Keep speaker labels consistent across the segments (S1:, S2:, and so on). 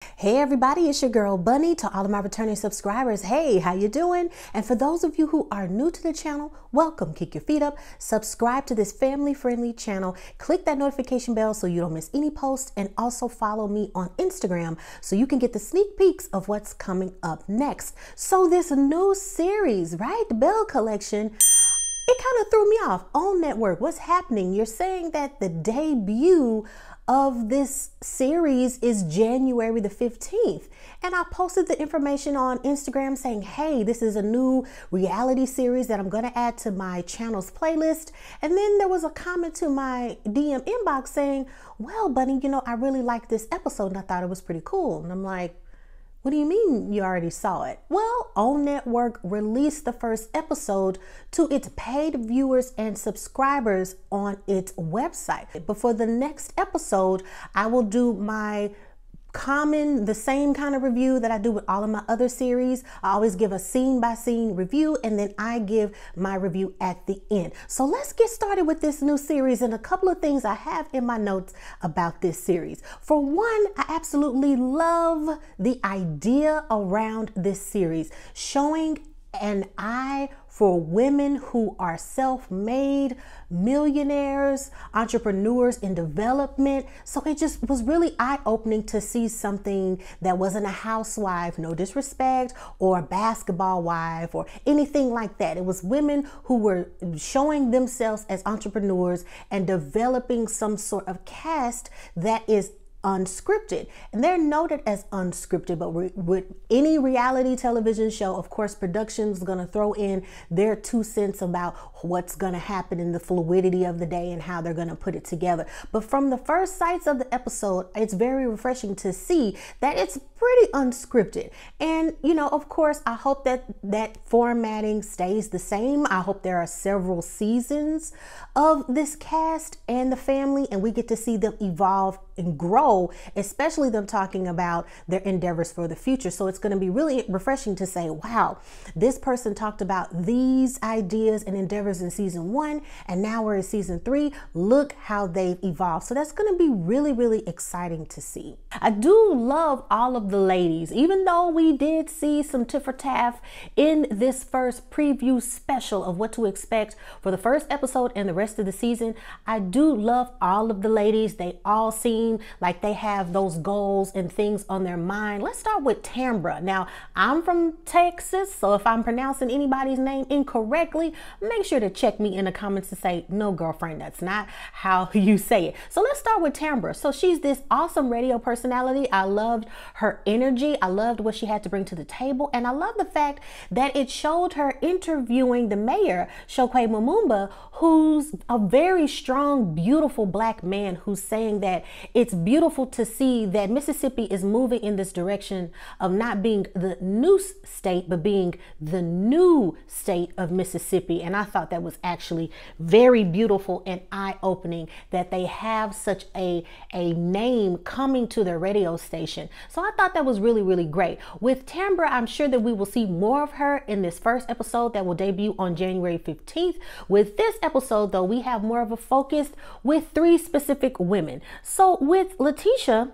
S1: Hey everybody, it's your girl Bunny. To all of my returning subscribers, hey, how you doing? And for those of you who are new to the channel, welcome. Kick your feet up, subscribe to this family-friendly channel, click that notification bell so you don't miss any posts, and also follow me on Instagram so you can get the sneak peeks of what's coming up next. So this new series, right, the Belle Collection, it kind of threw me off. On network, what's happening? You're saying that the debut of this series is January the 15th. And I posted the information on Instagram saying, hey, this is a new reality series that I'm gonna add to my channel's playlist. And then there was a comment to my DM inbox saying, well, Bunny, you know, I really liked this episode and I thought it was pretty cool. And I'm like, what do you mean you already saw it? Well, OWN Network released the first episode to its paid viewers and subscribers on its website. But for the next episode, I will do the same kind of review that I do with all of my other series. I always give a scene by scene review, and then I give my review at the end. So let's get started with this new series and a couple of things I have in my notes about this series. For one, I absolutely love the idea around this series, showing an eye for women who are self-made millionaires, entrepreneurs in development. So it just was really eye-opening to see something that wasn't a housewife, no disrespect, or a basketball wife or anything like that. It was women who were showing themselves as entrepreneurs and developing some sort of cast that is unscripted, and they're noted as unscripted. But with any reality television show, of course, production's gonna throw in their 2 cents about what's gonna happen in the fluidity of the day and how they're gonna put it together. But from the first sights of the episode, it's very refreshing to see that it's pretty unscripted. And you know, of course, I hope that formatting stays the same. I hope there are several seasons of this cast and the family, and we get to see them evolve and grow, especially them talking about their endeavors for the future. So it's going to be really refreshing to say, wow, this person talked about these ideas and endeavors in season 1, and now we're in season 3. Look how they've evolved. So that's going to be really, really exciting to see. I do love all of the ladies, even though we did see some tiff for taff in this first preview special of what to expect for the first episode and the rest of the season. I do love all of the ladies. They all seem like they have those goals and things on their mind. Let's start with Tambra. Now, I'm from Texas, so if I'm pronouncing anybody's name incorrectly, make sure to check me in the comments to say, no, girlfriend, that's not how you say it. So let's start with Tambra. So she's this awesome radio personality. I loved her energy. I loved what she had to bring to the table. And I love the fact that it showed her interviewing the mayor, Chokwe Lumumba, who's a very strong, beautiful black man who's saying that it's beautiful to see that Mississippi is moving in this direction of not being the new state, but being the new state of Mississippi. And I thought that was actually very beautiful and eye-opening that they have such a name coming to their radio station. So I thought that was really, really great. With Tambra, I'm sure that we will see more of her in this first episode that will debut on January 15th. With this episode, though, we have more of a focus with 3 specific women. So with Lateshia,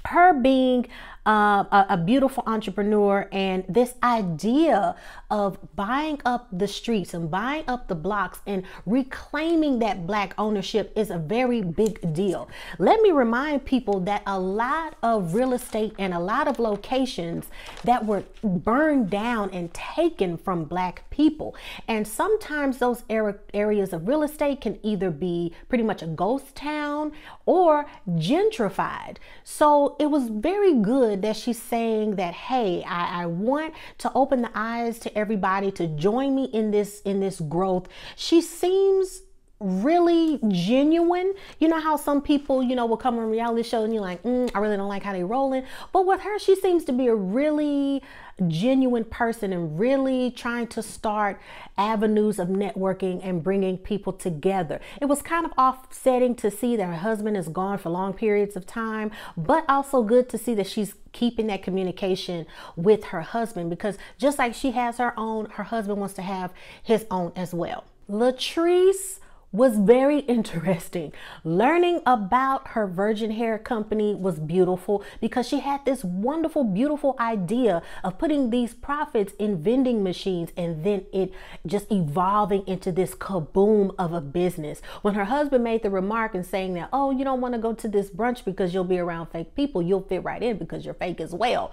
S1: her being a beautiful entrepreneur, and this idea of buying up the streets and buying up the blocks and reclaiming that black ownership is a very big deal. Let me remind people that a lot of real estate and a lot of locations that were burned down and taken from black people, and sometimes those areas of real estate can either be pretty much a ghost town or gentrified. So it was very good that she's saying that, hey, I want to open the eyes to everybody to join me in this growth. She seems really genuine. You know how some people, you know, will come on a reality show and you're like, I really don't like how they rolling. But with her, she seems to be a really genuine person and really trying to start avenues of networking and bringing people together. It was kind of offsetting to see that her husband is gone for long periods of time, but also good to see that she's keeping that communication with her husband, because just like she has her own, her husband wants to have his own as well. Latrice was very interesting. Learning about her virgin hair company was beautiful because she had this wonderful, beautiful idea of putting these profits in vending machines and then it just evolving into this kaboom of a business. When her husband made the remark and saying that, oh, you don't want to go to this brunch because you'll be around fake people, you'll fit right in because you're fake as well.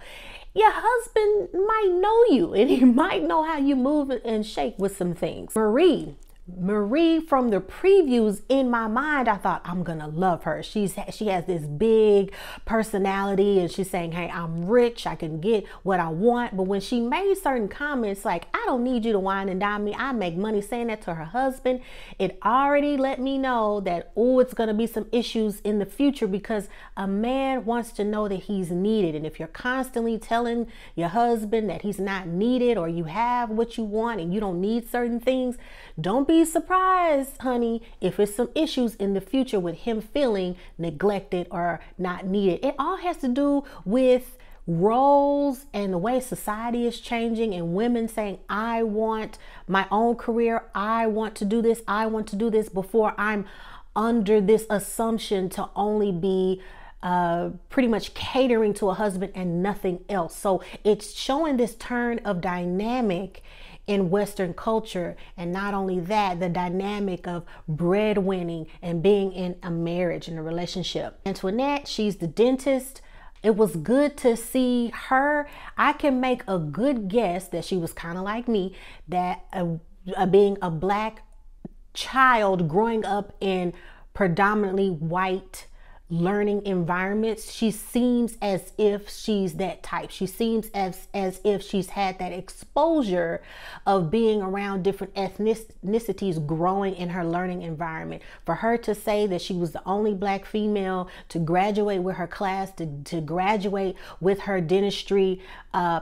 S1: Your husband might know you and he might know how you move and shake with some things. Marie, from the previews in my mind, I thought, I'm gonna love her. She has this big personality and she's saying, hey, I'm rich, I can get what I want. But when she made certain comments like, I don't need you to wine and dine me, I make money, saying that to her husband, it already let me know that, oh, it's gonna be some issues in the future because a man wants to know that he's needed. And if you're constantly telling your husband that he's not needed or you have what you want and you don't need certain things, don't be surprised, honey, if it's some issues in the future with him feeling neglected or not needed. It all has to do with roles and the way society is changing and women saying, I want my own career, I want to do this, I want to do this before I'm under this assumption to only be pretty much catering to a husband and nothing else. So it's showing this turn of dynamic in Western culture. And not only that, the dynamic of breadwinning and being in a marriage and a relationship. Antoinette, she's the dentist. It was good to see her. I can make a good guess that she was kind of like me, that being a Black child growing up in predominantly white learning environments, she seems as if she's that type. She seems as if she's had that exposure of being around different ethnicities growing in her learning environment. For her to say that she was the only Black female to graduate with her class, to graduate with her dentistry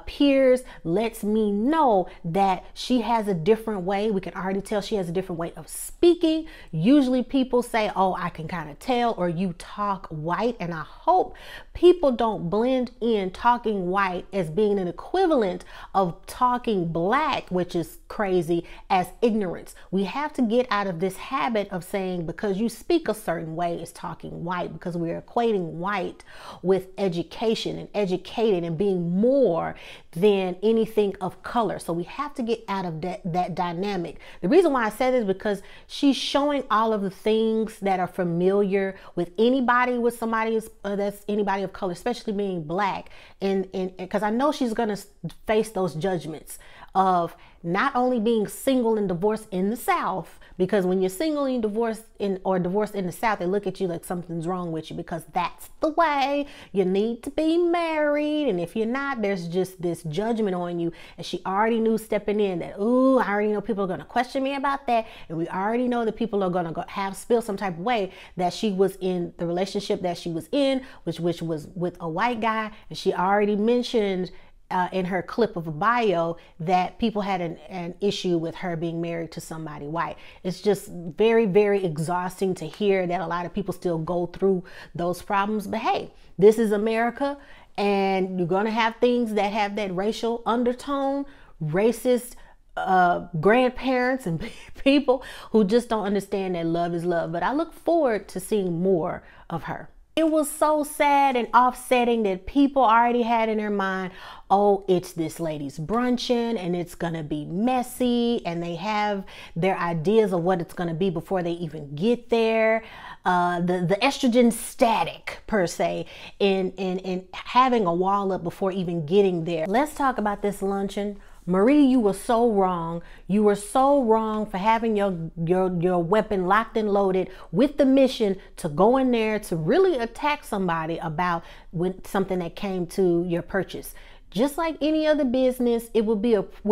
S1: peers, lets me know that she has a different way. We can already tell she has a different way of speaking. Usually people say, oh, I can kind of tell, or you talk white, and I hope people don't blend in talking white as being an equivalent of talking Black, which is crazy, as ignorance. We have to get out of this habit of saying because you speak a certain way is talking white, because we're equating white with education and educated and being more than anything of color. So we have to get out of that dynamic. The reason why I said this is because she's showing all of the things that are familiar with anybody, with somebody that's anybody of color, especially being Black, and because I know she's going to face those judgments of not only being single and divorced in the South, because when you're single and divorced in the South, they look at you like something's wrong with you, because that's the way you need to be married. And if you're not, there's just this judgment on you. And she already knew stepping in that, ooh, I already know people are going to question me about that. And we already know that people are going to have spill some type of way that she was in the relationship that she was in, which was with a white guy. And she already mentioned in her clip of a bio that people had an issue with her being married to somebody white. It's just very, very exhausting to hear that a lot of people still go through those problems. But hey, this is America, and you're going to have things that have that racial undertone, racist grandparents and people who just don't understand that love is love. But I look forward to seeing more of her. It was so sad and offsetting that people already had in their mind, oh, it's this lady's brunching and it's gonna be messy, and they have their ideas of what it's gonna be before they even get there. The estrogen static per se in having a wall up before even getting there. Let's talk about this luncheon. Marie, you were so wrong. You were so wrong for having your weapon locked and loaded with the mission to go in there to really attack somebody about something that came to your purchase. Just like any other business, it would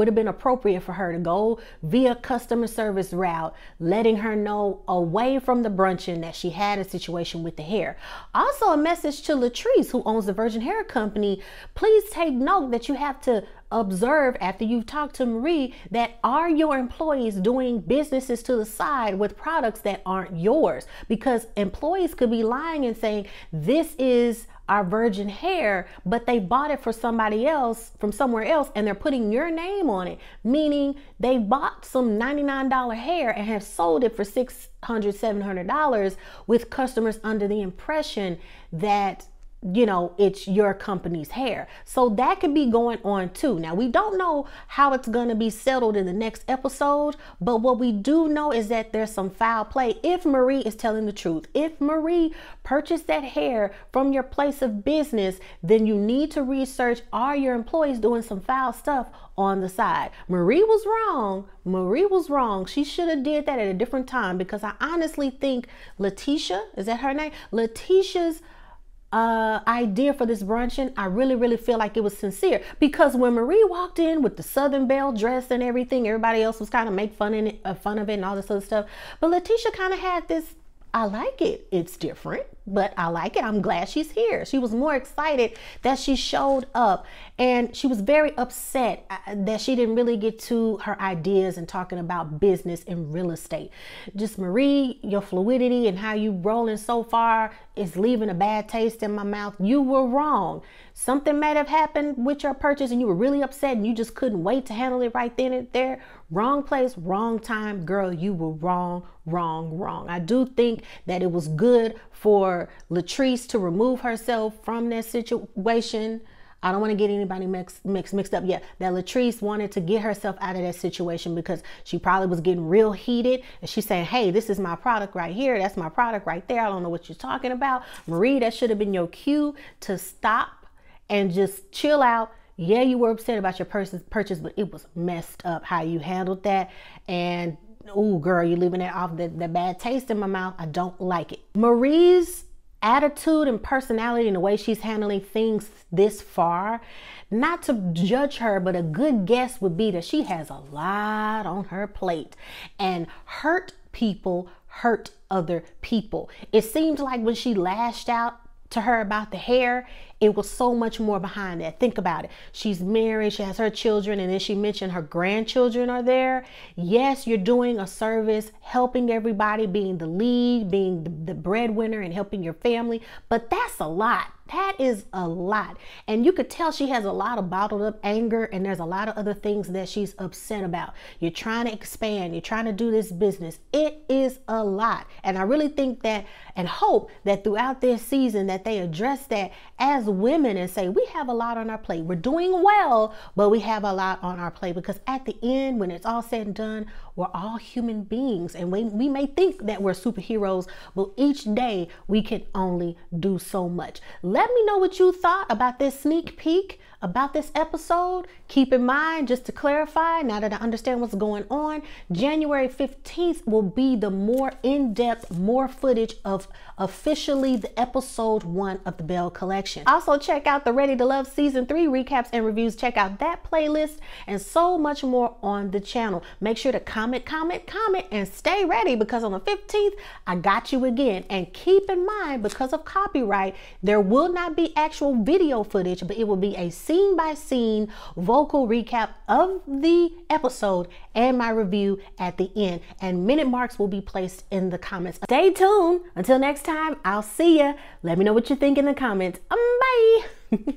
S1: have been appropriate for her to go via customer service route, letting her know away from the brunching that she had a situation with the hair. Also, a message to Latrice, who owns the Virgin Hair Company. Please take note that you have to observe after you've talked to Marie, that are your employees doing businesses to the side with products that aren't yours? Because employees could be lying and saying, this is our virgin hair, but they bought it for somebody else from somewhere else, and they're putting your name on it, meaning they bought some $99 hair and have sold it for $600, $700 with customers under the impression that, you know, it's your company's hair. So that could be going on too. Now, we don't know how it's going to be settled in the next episode, but what we do know is that there's some foul play if Marie is telling the truth. If Marie purchased that hair from your place of business, then you need to research, are your employees doing some foul stuff on the side? Marie was wrong. Marie was wrong. She should have did that at a different time, because I honestly think Lateshia, is that her name? Lateshia's idea for this bruncheon, I really feel like it was sincere, because when Marie walked in with the Southern Belle dress and everything, everybody else was kind of make fun of it and all this other stuff, but Lateshia kind of had this, I like it, it's different, but I like it, I'm glad she's here. She was more excited that she showed up, and she was very upset that she didn't really get to her ideas and talking about business and real estate. Just, Marie, your fluidity and how you rolling so far is leaving a bad taste in my mouth. You were wrong. Something might have happened with your purchase and you were really upset and you just couldn't wait to handle it right then and there. Wrong place, wrong time. Girl, you were wrong. I do think that it was good for Latrice to remove herself from that situation. I don't want to get anybody mixed up yet. That Latrice wanted to get herself out of that situation because she probably was getting real heated. And she's saying, hey, this is my product right here. That's my product right there. I don't know what you're talking about. Marie, that should have been your cue to stop and just chill out. Yeah, you were upset about your purchase, but it was messed up how you handled that. And, oh, girl, you're leaving that off, that bad taste in my mouth. I don't like it. Marie's attitude and personality and the way she's handling things this far, not to judge her, but a good guess would be that she has a lot on her plate, and hurt people hurt other people. It seems like when she lashed out to her about the hair, it was so much more behind that. Think about it. She's married, she has her children, and then she mentioned her grandchildren are there. Yes, you're doing a service, helping everybody, being the lead, being the breadwinner, and helping your family, but that's a lot. That is a lot. And you could tell she has a lot of bottled up anger, and there's a lot of other things that she's upset about. You're trying to expand, you're trying to do this business. It is a lot. And I really think that and hope that throughout this season that they address that as women and say, we have a lot on our plate. We're doing well, but we have a lot on our plate, because at the end, when it's all said and done, we're all human beings, and we may think that we're superheroes, but each day we can only do so much. Let me know what you thought about this sneak peek, about this episode. Keep in mind, just to clarify, now that I understand what's going on, January 15th will be the more in-depth, more footage of officially the episode 1 of the Belle collection. Also, check out the Ready to Love season 3 recaps and reviews. Check out that playlist and so much more on the channel. Make sure to comment, and stay ready, because on the 15th, I got you again. And keep in mind, because of copyright, there will not be actual video footage, but it will be a scene by scene vocal recap of the episode and my review at the end. And minute marks will be placed in the comments. Stay tuned. Until next time, I'll see ya. Let me know what you think in the comments. Bye.